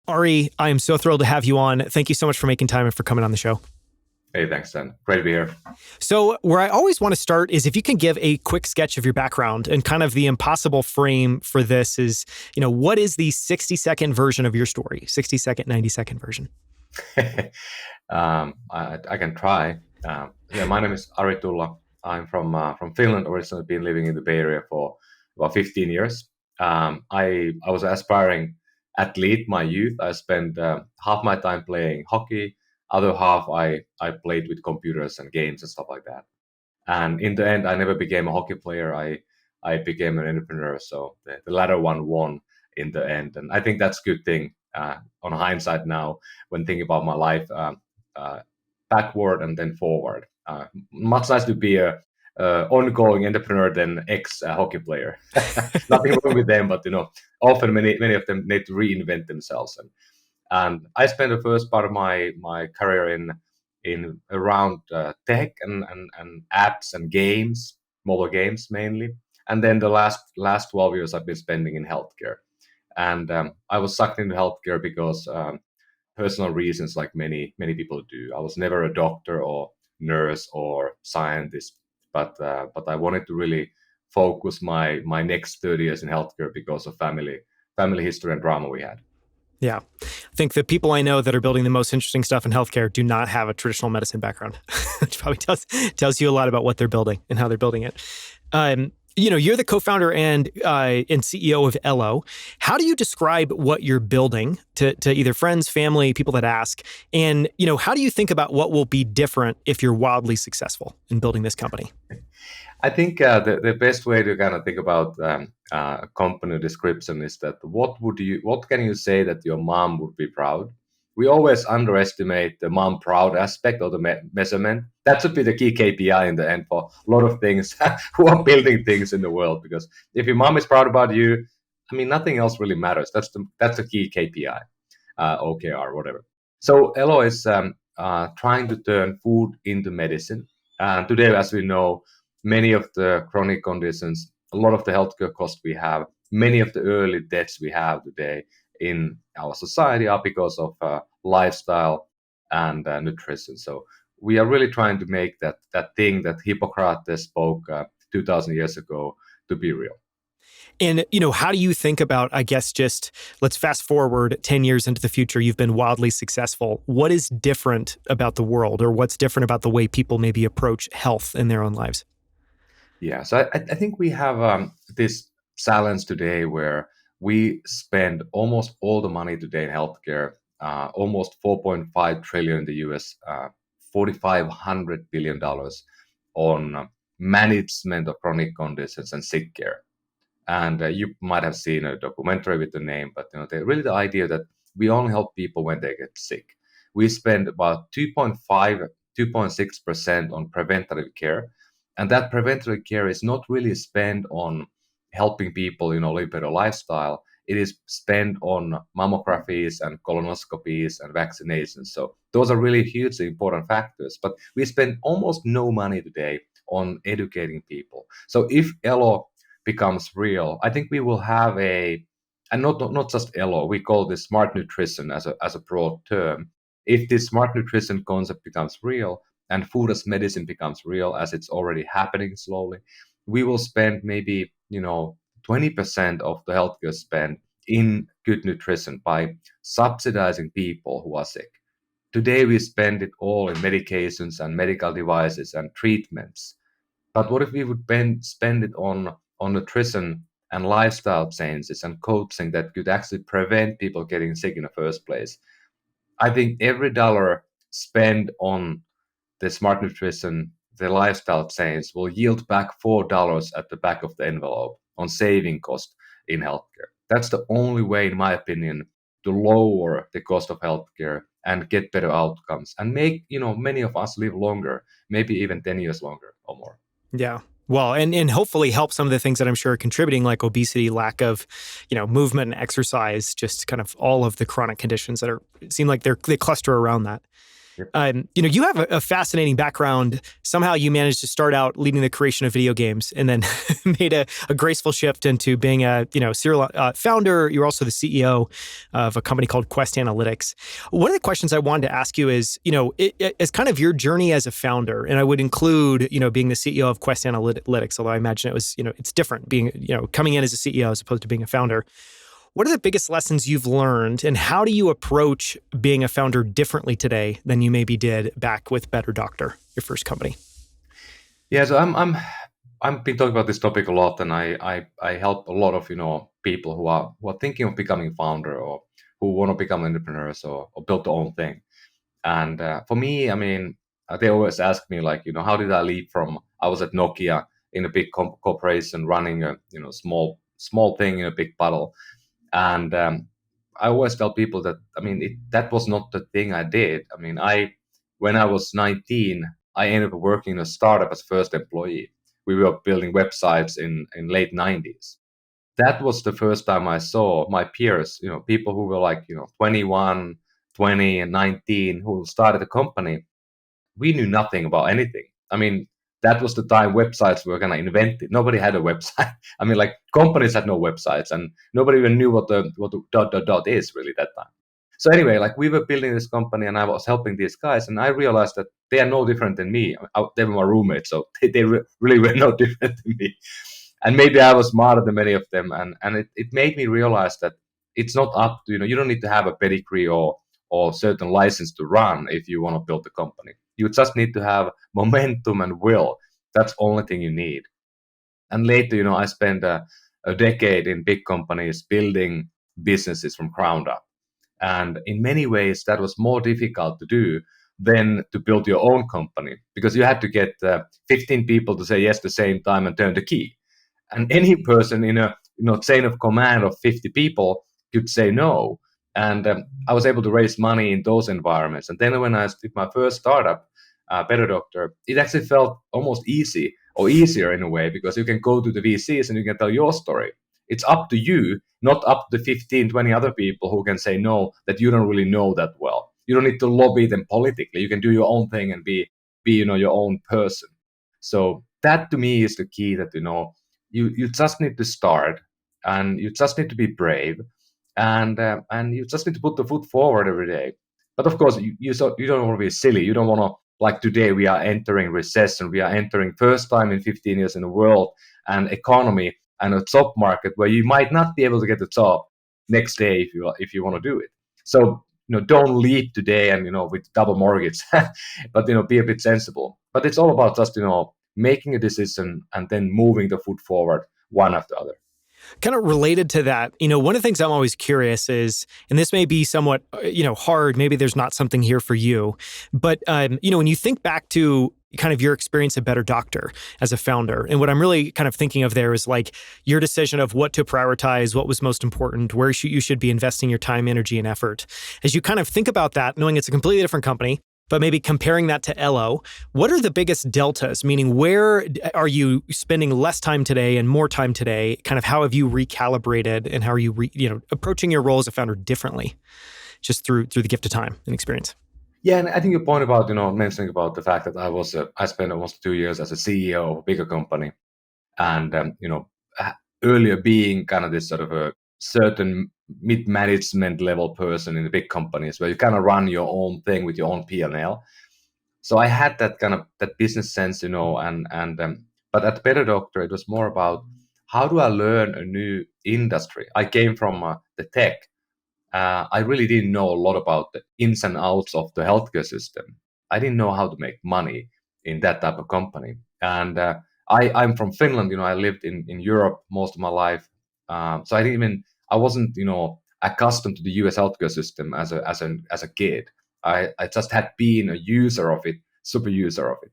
Ari, I am so thrilled to have you on. Thank you so much for making time and for coming on the show. Hey, thanks, Dan. Great to be here. So where I always want to start is if you can give a quick sketch of your background, and kind of the impossible frame for this is, what is the 60-second version of your story? 60-second, 90-second version. I can try. My name is Ari Tulla. I'm from Finland, originally been living in the Bay Area for about 15 years. I was an aspiring athlete my youth. I spent half my time playing hockey, other half I played with computers and games and stuff like that. And in the end, I never became a hockey player. I became an entrepreneur. So the latter one won in the end, and I think that's a good thing on hindsight now when thinking about my life uh, backward and then forward. Much nice to be a ongoing entrepreneur than ex hockey player. Nothing wrong with them, but often many of them need to reinvent themselves. And I spent the first part of my career in around tech and apps and games, mobile games mainly. And then the last 12 years I've been spending in healthcare. And I was sucked into healthcare because personal reasons, like many people do. I was never a doctor or nurse or scientist, but I wanted to really focus my next 30 years in healthcare because of family history and drama we had. Yeah. I think the people I know that are building the most interesting stuff in healthcare do not have a traditional medicine background, which probably tells you a lot about what they're building and how they're building it. You're the co-founder and CEO of Elo. How do you describe what you're building to either friends, family, people that ask? And, how do you think about what will be different if you're wildly successful in building this company? I think the best way to kind of think about a company description is that what can you say that your mom would be proud? We always underestimate the mom proud aspect of the measurement. That should be the key KPI in the end for a lot of things who are building things in the world. Because if your mom is proud about you, I mean, nothing else really matters. That's the key KPI, OKR, whatever. So Elo is trying to turn food into medicine. And today, as we know, many of the chronic conditions, a lot of the healthcare costs we have, many of the early deaths we have today in our society are because of lifestyle and nutrition. So we are really trying to make that thing that Hippocrates spoke 2,000 years ago to be real. And, how do you think about, I guess, just let's fast forward 10 years into the future, you've been wildly successful. What is different about the world, or what's different about the way people maybe approach health in their own lives? Yeah, so I think we have this challenge today where we spend almost all the money today in healthcare, almost 4.5 trillion in the US, $4,500 billion on management of chronic conditions and sick care. And you might have seen a documentary with the name, but really the idea that we only help people when they get sick. We spend about 2.5, 2.6% on preventative care. And that preventative care is not really spent on helping people, live better lifestyle. It is spent on mammographies and colonoscopies and vaccinations. So those are really hugely important factors. But we spend almost no money today on educating people. So if Elo becomes real, I think we will have and not just Elo, we call this smart nutrition as a broad term. If this smart nutrition concept becomes real and food as medicine becomes real, as it's already happening slowly, we will spend maybe 20% of the healthcare spend in good nutrition by subsidizing people who are sick. Today we spend it all in medications and medical devices and treatments. But what if we would spend it on nutrition and lifestyle changes and coaching that could actually prevent people getting sick in the first place? I think every dollar spent on the smart nutrition, the lifestyle change will yield back $4 at the back of the envelope on saving cost in healthcare. That's the only way, in my opinion, to lower the cost of healthcare and get better outcomes and make many of us live longer, maybe even 10 years longer or more. Yeah. Well, and hopefully help some of the things that I'm sure are contributing, like obesity, lack of, movement and exercise, just kind of all of the chronic conditions that seem like they cluster around that. Yep. You have a fascinating background. Somehow you managed to start out leading the creation of video games and then made a graceful shift into being a, serial founder. You're also the CEO of a company called Quest Analytics. One of the questions I wanted to ask you is, as kind of your journey as a founder, and I would include, being the CEO of Quest Analytics, although I imagine it was, it's different being, coming in as a CEO as opposed to being a founder. What are the biggest lessons you've learned, and how do you approach being a founder differently today than you maybe did back with Better Doctor, your first company? Yeah, so I'm been talking about this topic a lot, and I help a lot of people who are thinking of becoming founder or who want to become entrepreneurs or build their own thing. And for me, I mean, they always ask me like, how did I leap from I was at Nokia in a big corporation running a small thing in a big battle, and I always tell people that I mean that was not the thing I did. I mean, when I was 19, I ended up working in a startup as first employee. We were building websites in late 90s. That was the first time I saw my peers, people who were like 21, 20, and 19 who started a company. We knew nothing about anything. I mean, that was the time websites were kind of invented. Nobody had a website. I mean, like companies had no websites, and nobody even knew what the dot is really that time. So anyway, like we were building this company, and I was helping these guys, and I realized that they are no different than me. They were my roommates, so they really were no different than me. And maybe I was smarter than many of them, and it made me realize that it's not up to you don't need to have a pedigree or certain license to run if you want to build a company. You just need to have momentum and will. That's the only thing you need. And later, I spent a decade in big companies building businesses from ground up. And in many ways, that was more difficult to do than to build your own company because you had to get 15 people to say yes at the same time and turn the key. And any person in a chain of command of 50 people could say no. And I was able to raise money in those environments. And then when I did my first startup, Better Doctor, it actually felt almost easy or easier in a way because you can go to the VCs and you can tell your story. It's up to you, not up to 15, 20 other people who can say no that you don't really know that well. You don't need to lobby them politically. You can do your own thing and be your own person. So that to me is the key that you just need to start and you just need to be brave and you just need to put the foot forward every day. But of course, you don't want to be silly. You don't want to like today we are entering recession. We are entering first time in 15 years in the world and economy and a job market where you might not be able to get a job next day if you want to do it. So don't leave today and with double mortgage, but be a bit sensible. But it's all about just making a decision and then moving the foot forward one after the other. Kind of related to that, one of the things I'm always curious is, and this may be somewhat, hard, maybe there's not something here for you, but, when you think back to kind of your experience at Better Doctor as a founder, and what I'm really kind of thinking of there is like your decision of what to prioritize, what was most important, where you should be investing your time, energy, and effort. As you kind of think about that, knowing it's a completely different company, but maybe comparing that to Elo, what are the biggest deltas? Meaning, where are you spending less time today and more time today? Kind of how have you recalibrated and how are you, approaching your role as a founder differently, just through the gift of time and experience? Yeah, and I think your point about mentioning about the fact that I spent almost 2 years as a CEO of a bigger company, and earlier being kind of this sort of a certain mid-management level person in the big companies where you kind of run your own thing with your own P&L. So I had that kind of that business sense, and but at Better Doctor, it was more about how do I learn a new industry. I came from the tech. I really didn't know a lot about the ins and outs of the healthcare system. I didn't know how to make money in that type of company. And I'm from Finland. I lived in Europe most of my life, so I wasn't accustomed to the U.S. healthcare system as a kid. I just had been a user of it, super user of it.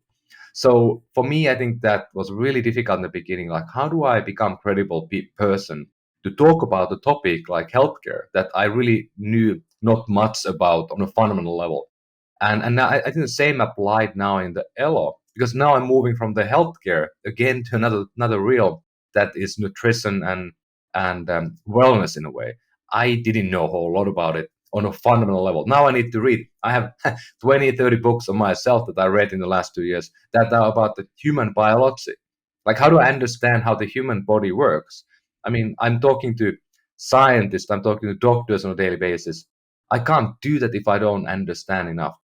So for me, I think that was really difficult in the beginning. Like, how do I become credible person to talk about a topic like healthcare that I really knew not much about on a fundamental level? And now I think the same applied now in the Elo because now I'm moving from the healthcare again to another real that is nutrition and wellness in a way. I didn't know a whole lot about it. on a fundamental level. Now I need to read. I have 20, 30 books on myself that I read in the last 2 years that are about the human biology. Like, how do I understand how the human body works? I mean, I'm talking to scientists, I'm talking to doctors on a daily basis. I can't do that if I don't understand enough.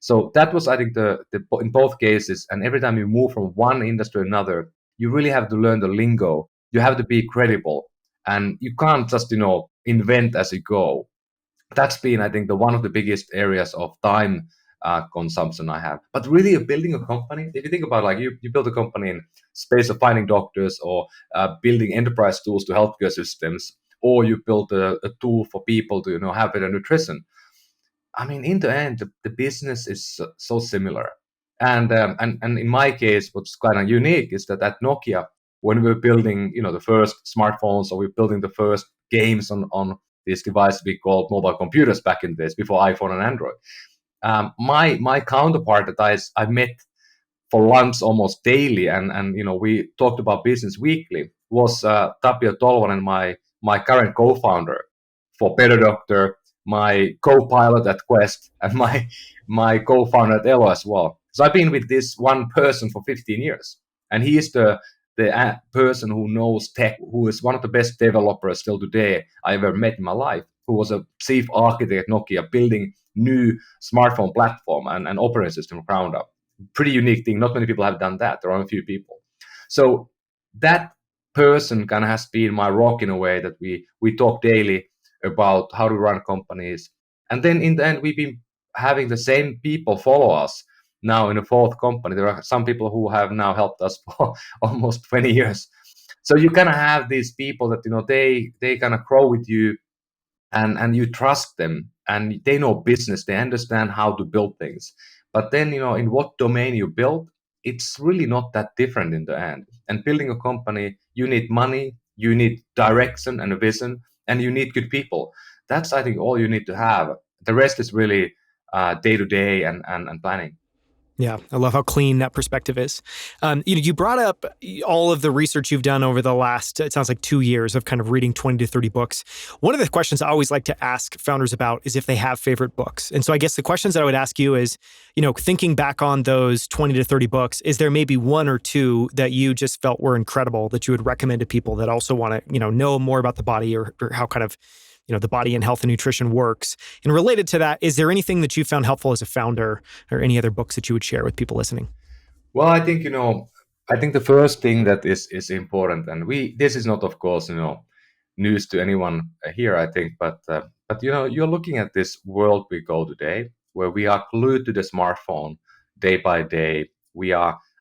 So that was, I think, the in both cases. And every time you move from one industry to another, you really have to learn the lingo. You have to be credible, and you can't just invent as you go. That's been, I think, the one of the biggest areas of time consumption I have. But really, building a company, if you think about, like, you build a company in space of finding doctors, or building enterprise tools to healthcare systems, or you build a tool for people to have better nutrition. I mean, in the end, the business is so similar. And in my case, what's kind of unique is that at Nokia, when we were building, the first smartphones, or we were building the first games on this device we called mobile computers back in this, before iPhone and Android. My counterpart that I met for lunch almost daily, and we talked about business weekly, was Tapio Tolvanen, my current co-founder for Better Doctor, my co-pilot at Quest, and my co-founder at Elo as well. So I've been with this one person for 15 years, and he is the person who knows tech, who is one of the best developers still today I ever met in my life, who was a chief architect at Nokia, building new smartphone platform and operating system from ground up. Pretty unique thing. Not many people have done that. There are a few people. So that person kind of has been my rock in a way, that we talk daily about how to run companies. And then in the end, we've been having the same people follow us now in a fourth company. There are some people who have now helped us for almost 20 years. So you kind of have these people that, they kind of grow with you, and you trust them, and they know business, they understand how to build things. But then, in what domain you build, it's really not that different in the end. And building a company, you need money, you need direction and a vision, and you need good people. That's, I think, all you need to have. The rest is really day to day and planning. Yeah, I love how clean that perspective is. You brought up all of the research you've done over the last, it sounds like 2 years of kind of reading 20 to 30 books. One of the questions I always like to ask founders about is if they have favorite books. And so I guess the questions that I would ask you is, thinking back on those 20 to 30 books, is there maybe one or two that you just felt were incredible that you would recommend to people that also want to, know more about the body, or how kind of the body and health and nutrition works? And related to that, is there anything that you found helpful as a founder, or any other books that you would share with people listening? Well, I think, I think the first thing that is important, and this is not, of course, news to anyone here, I think, but you're looking at this world we go today, where we are glued to the smartphone day by day.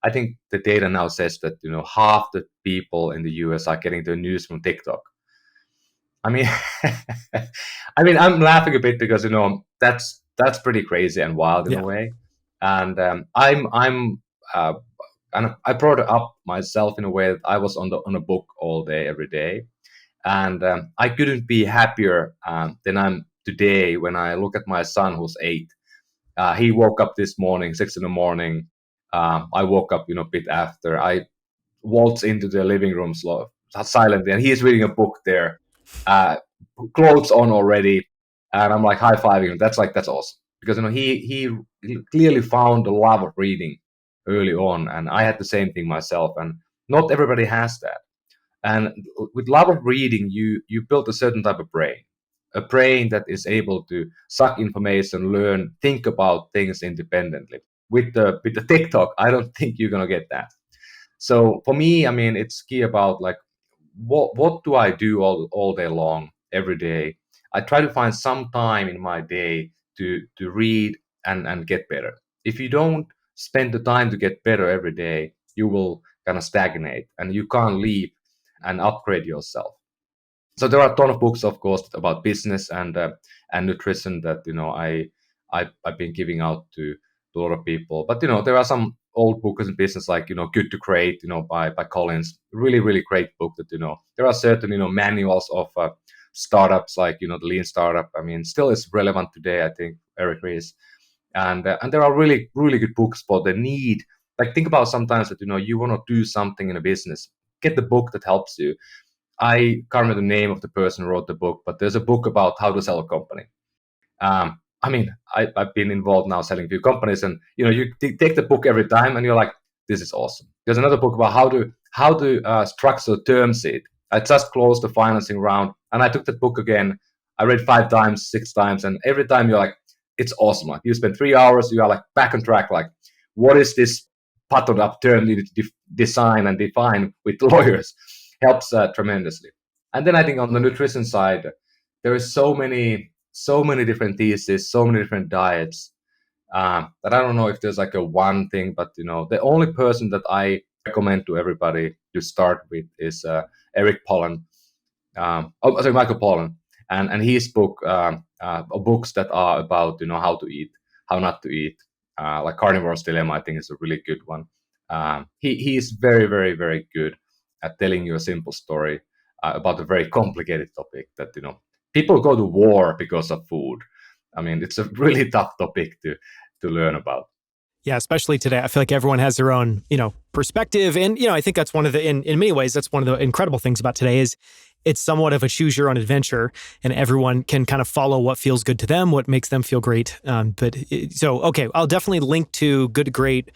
I think the data now says that, half the people in the US are getting their news from TikTok. I mean, I'm laughing a bit because, that's pretty crazy and wild in a Yeah. way. And I'm uh, and I brought it up myself in a way that I was on a book all day, every day, and I couldn't be happier than I'm today when I look at my son, who's 8. He woke up this morning, 6 in the morning. I woke up, a bit after. I waltz into the living room silently, and he is reading a book there, uh, clothes on already, and I'm like high fiving him. That's awesome, because he clearly found the love of reading early on, and I had the same thing myself, and not everybody has that. And with love of reading, you build a certain type of brain, a brain that is able to suck information, learn, think about things independently. With the TikTok, I don't think you're gonna get that. So for me, I mean, it's key about, like, what do I do all day long, every day? I try to find some time in my day to read and get better. If you don't spend the time to get better every day, you will kind of stagnate, and you can't leave and upgrade yourself. So there are a ton of books, of course, about business and nutrition that, I've been giving out to a lot of people. But there are some old books in business, like, Good to Great, by Collins. Really, really great book. That, there are certain, manuals of startups, like, the Lean Startup. I mean, still is relevant today, I think, Eric Ries. And there are really, really good books for the need. Like, think about sometimes that, you want to do something in a business. Get the book that helps you. I can't remember the name of the person who wrote the book, but there's a book about how to sell a company. I mean, I've been involved now selling a few companies, and you take the book every time, and you're like, this is awesome. There's another book about how to structure a term sheet. I just closed the financing round, and I took the book again. I read 5 times, 6 times, and every time you're like, it's awesome. Like you spend 3 hours, you are like back on track. Like, what is this buttoned up term you need to design and define with lawyers? Helps tremendously. And then I think on the nutrition side, there is so many different theses, so many different diets that I don't know if there's like a one thing, but the only person that I recommend to everybody to start with is Eric Pollan. Michael Pollan, and his books that are about how to eat, how not to eat, like Carnivore's Dilemma. I think is a really good one. He is very, very, very good at telling you a simple story about a very complicated topic that people go to war because of food. I mean, it's a really tough topic to learn about. Yeah, especially today. I feel like everyone has their own, perspective. And, I think that's one of the, in many ways, that's one of the incredible things about today is it's somewhat of a choose your own adventure, and everyone can kind of follow what feels good to them, what makes them feel great. Okay, I'll definitely link to Good to Great,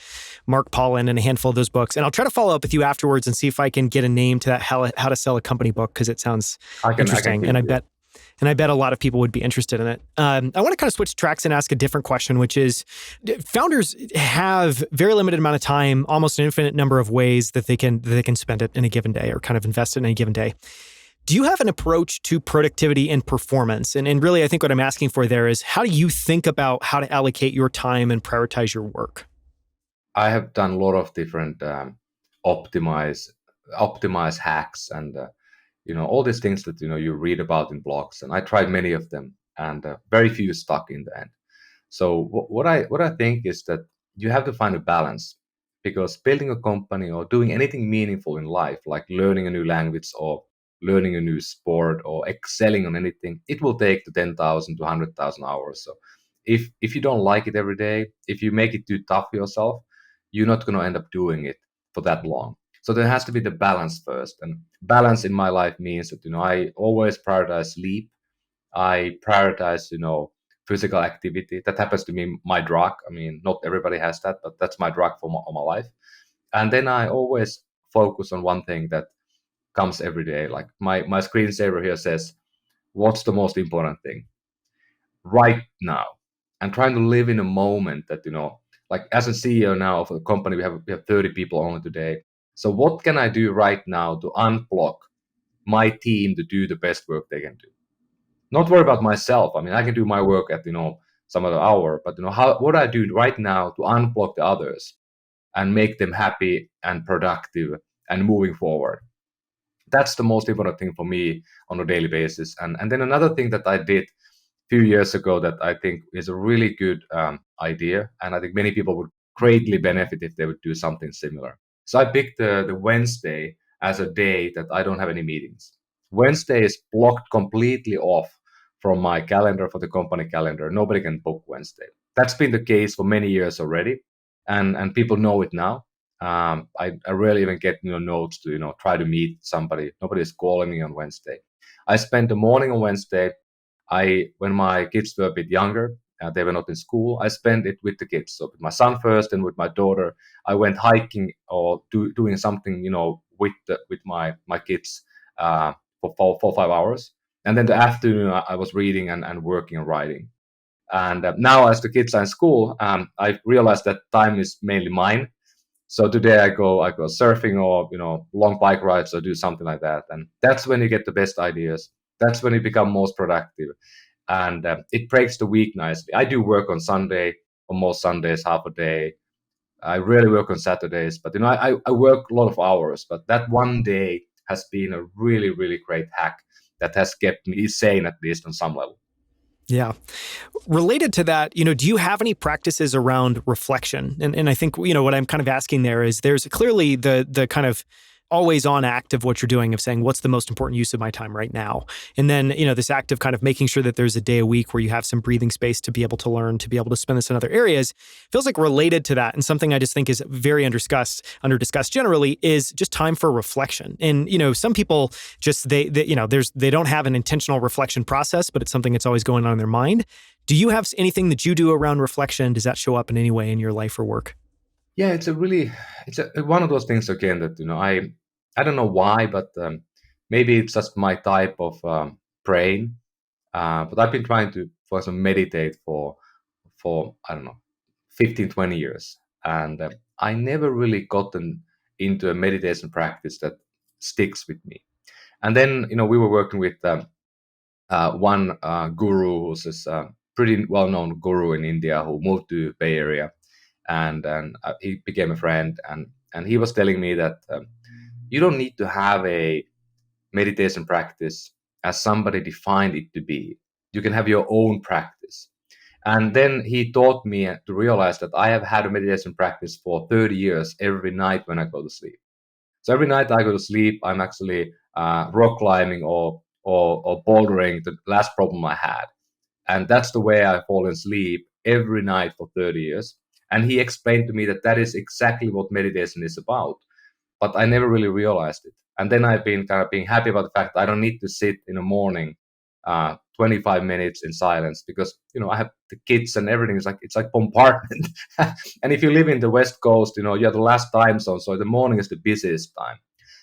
Mark Pollan, and a handful of those books. And I'll try to follow up with you afterwards and see if I can get a name to that How to Sell a Company book, because it sounds interesting. And I bet a lot of people would be interested in it. I want to kind of switch tracks and ask a different question, which is, founders have very limited amount of time, almost an infinite number of ways that they can spend it in a given day, or kind of invest it in a given day. Do you have an approach to productivity and performance? And really, I think what I'm asking for there is, how do you think about how to allocate your time and prioritize your work? I have done a lot of different optimize hacks and all these things that you read about in blogs, and I tried many of them, and very few stuck in the end. So what I think is that you have to find a balance, because building a company or doing anything meaningful in life, like learning a new language or learning a new sport or excelling on anything, it will take to 10,000 to 100,000 hours. So if you don't like it every day, if you make it too tough for yourself, you're not going to end up doing it for that long. So there has to be the balance first, and balance in my life means that I always prioritize sleep. I prioritize physical activity. That happens to be my drug. I mean, not everybody has that, but that's my drug for my life. And then I always focus on one thing that comes every day. Like my screensaver here says, what's the most important thing right now? And trying to live in a moment that like as a CEO now of a company, we have 30 people only today. So what can I do right now to unblock my team to do the best work they can do? Not worry about myself. I mean, I can do my work at some other hour, but what I do right now to unblock the others and make them happy and productive and moving forward. That's the most important thing for me on a daily basis. And then another thing that I did a few years ago that I think is a really good idea, and I think many people would greatly benefit if they would do something similar. So I picked the Wednesday as a day that I don't have any meetings. Wednesday is blocked completely off from my calendar, for the company calendar. Nobody can book Wednesday. That's been the case for many years already, and people know it now. I rarely even get notes to try to meet somebody. Nobody's calling me on Wednesday. I spent the morning on Wednesday. When my kids were a bit younger, they were not in school, I spent it with the kids. So with my son first, and with my daughter, I went hiking or doing something with my kids for 4-5 hours. And then the afternoon I was reading and working and writing. And now as the kids are in school, I realized that time is mainly mine. So today I go surfing or long bike rides or do something like that, and that's when you get the best ideas. That's when you become most productive, and it breaks the week nicely. I do work on Sunday, on most Sundays, half a day. I rarely work on Saturdays, but I work a lot of hours. But that one day has been a really, really great hack that has kept me sane, at least on some level. Yeah. Related to that, do you have any practices around reflection? And I think, what I'm kind of asking there is, there's clearly the kind of always on act of what you're doing, of saying, what's the most important use of my time right now? And then, this act of kind of making sure that there's a day a week where you have some breathing space to be able to learn, to be able to spend this in other areas, feels like related to that. And something I just think is very under-discussed generally is just time for reflection. And, some people just, they don't have an intentional reflection process, but it's something that's always going on in their mind. Do you have anything that you do around reflection? Does that show up in any way in your life or work? Yeah, it's one of those things again that I don't know why, but maybe it's just my type of brain. But I've been trying to, for example, meditate for I don't know 15, 20 years, and I never really gotten into a meditation practice that sticks with me. And then we were working with one guru who's this pretty well-known guru in India who moved to Bay Area, and he became a friend, and he was telling me that you don't need to have a meditation practice as somebody defined it to be. You can have your own practice. And then he taught me to realize that I have had a meditation practice for 30 years every night when I go to sleep. So every night I go to sleep, I'm actually rock climbing or bouldering, the last problem I had. And that's the way I fall asleep every night for 30 years. And he explained to me that that is exactly what meditation is about. But I never really realized it. And then I've been kind of being happy about the fact that I don't need to sit in the morning 25 minutes in silence because I have the kids and everything. It's like bombardment. And if you live in the West Coast, you're the last time zone, so the morning is the busiest time.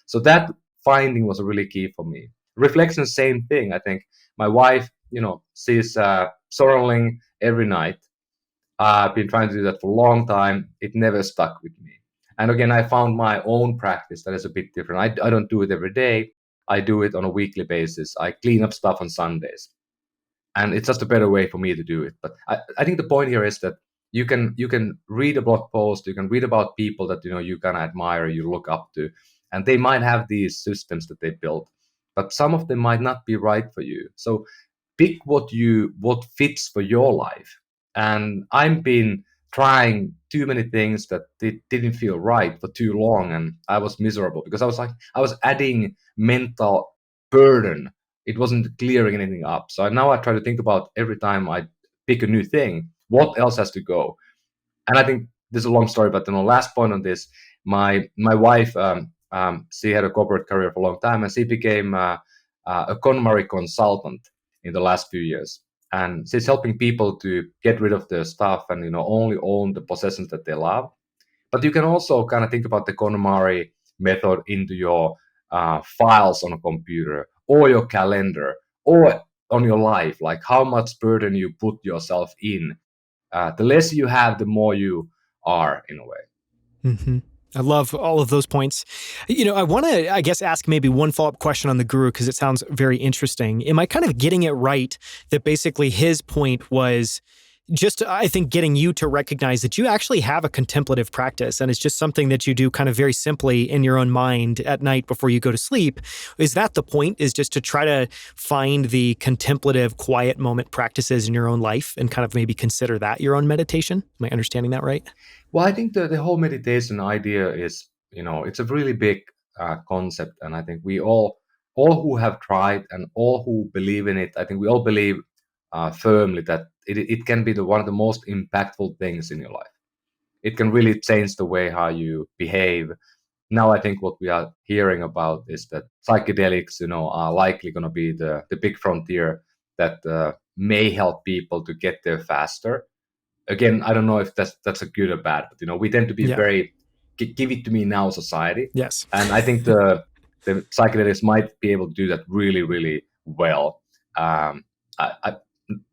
So that finding was really key for me. Reflection, same thing. I think my wife, she's journaling every night. I've been trying to do that for a long time. It never stuck with me. And again, I found my own practice that is a bit different. I don't do it every day. I do it on a weekly basis. I clean up stuff on Sundays. And it's just a better way for me to do it. But I think the point here is that you can read a blog post, you can read about people that you kind of admire, you look up to, and they might have these systems that they built, but some of them might not be right for you. So pick what fits for your life. And I've been trying too many things that didn't feel right for too long, and I was miserable because I was adding mental burden. It wasn't clearing anything up. So now I try to think about every time I pick a new thing, what else has to go. And I think this is a long story, but last point on this, my wife, she had a corporate career for a long time, and she became a KonMari consultant in the last few years. And she's helping people to get rid of their stuff and only own the possessions that they love. But you can also kind of think about the KonMari method into your files on a computer or your calendar or on your life, like how much burden you put yourself in. The less you have, the more you are, in a way. Mm-hmm. I love all of those points. I want to, I guess, ask maybe one follow-up question on the guru because it sounds very interesting. Am I kind of getting it right that basically his point was just, I think, getting you to recognize that you actually have a contemplative practice and it's just something that you do kind of very simply in your own mind at night before you go to sleep? Is that the point, is just to try to find the contemplative quiet moment practices in your own life and kind of maybe consider that your own meditation? Am I understanding that right? Well, I think the whole meditation idea is, it's a really big concept. And I think we all who have tried and all who believe in it, I think we all believe firmly that it can be one of the most impactful things in your life. It can really change the way how you behave. Now, I think what we are hearing about is that psychedelics, are likely going to be the big frontier that may help people to get there faster. Again, I don't know if that's a good or bad, but we tend to be Yeah. very give it to me now society. Yes. And I think the psychedelics might be able to do that really, really well. I,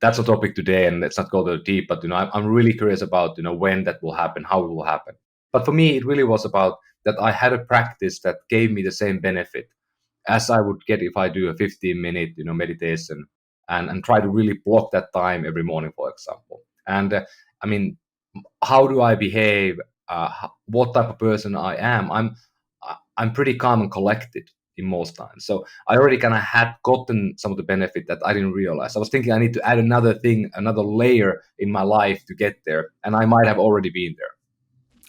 that's a topic today, and let's not go too deep. But I'm really curious about when that will happen, how it will happen. But for me, it really was about that I had a practice that gave me the same benefit as I would get if I do a 15-minute meditation and try to really block that time every morning, for example. And I mean, how do I behave? What type of person I am? I'm pretty calm and collected in most times. So I already kind of had gotten some of the benefit that I didn't realize. I was thinking I need to add another thing, another layer in my life to get there, and I might have already been there.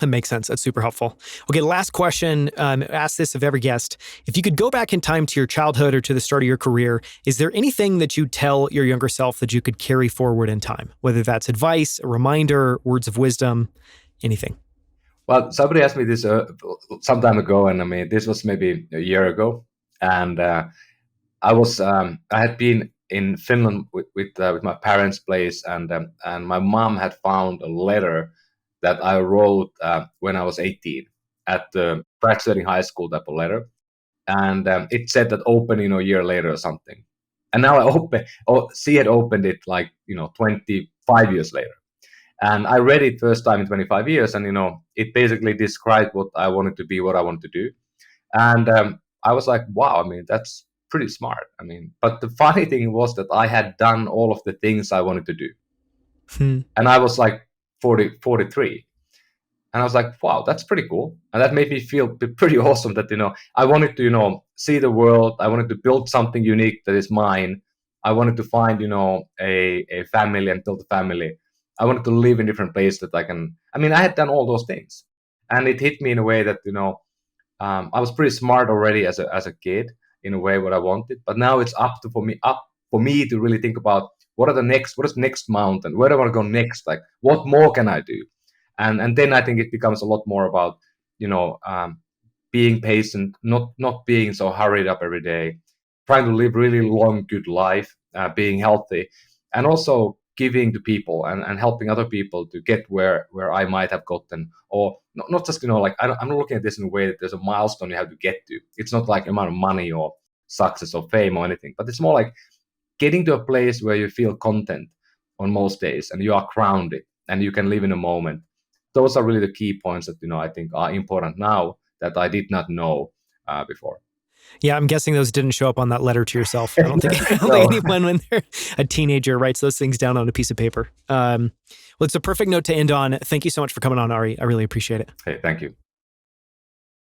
That makes sense. That's super helpful. Okay, last question. Ask this of every guest. If you could go back in time to your childhood or to the start of your career, is there anything that you tell your younger self that you could carry forward in time? Whether that's advice, a reminder, words of wisdom, anything. Well, somebody asked me this some time ago, and I mean, this was maybe a year ago, and I had been in Finland with my parents' place, and my mom had found a letter that I wrote when I was 18 at the graduating high school type of letter, and it said that open a year later or something. And now she had opened it like 25 years later, and I read it first time in 25 years, and it basically described what I wanted to be, what I wanted to do, and I was like, wow, I mean, that's pretty smart. I mean, but the funny thing was that I had done all of the things I wanted to do. And I was like 43. And I was like, wow, that's pretty cool. And that made me feel pretty awesome that, I wanted to, see the world. I wanted to build something unique that is mine. I wanted to find, a family and build a family. I wanted to live in different places that I had done all those things. And it hit me in a way that, I was pretty smart already as a kid in a way what I wanted, but now it's up for me to really think about what is next mountain, where do I want to go next, like what more can I do, and then I think it becomes a lot more about being patient, not being so hurried up every day, trying to live really long good life, being healthy, and also giving to people and helping other people to get where I might have gotten, or not just like I'm not looking at this in a way that there's a milestone you have to get to. It's not like amount of money or success or fame or anything, but it's more like getting to a place where you feel content on most days and you are grounded and you can live in a moment. Those are really the key points that I think are important now that I did not know before. Yeah, I'm guessing those didn't show up on that letter to yourself. I don't think anyone, when they're a teenager, writes those things down on a piece of paper. Well, it's a perfect note to end on. Thank you so much for coming on, Ari. I really appreciate it. Hey, thank you.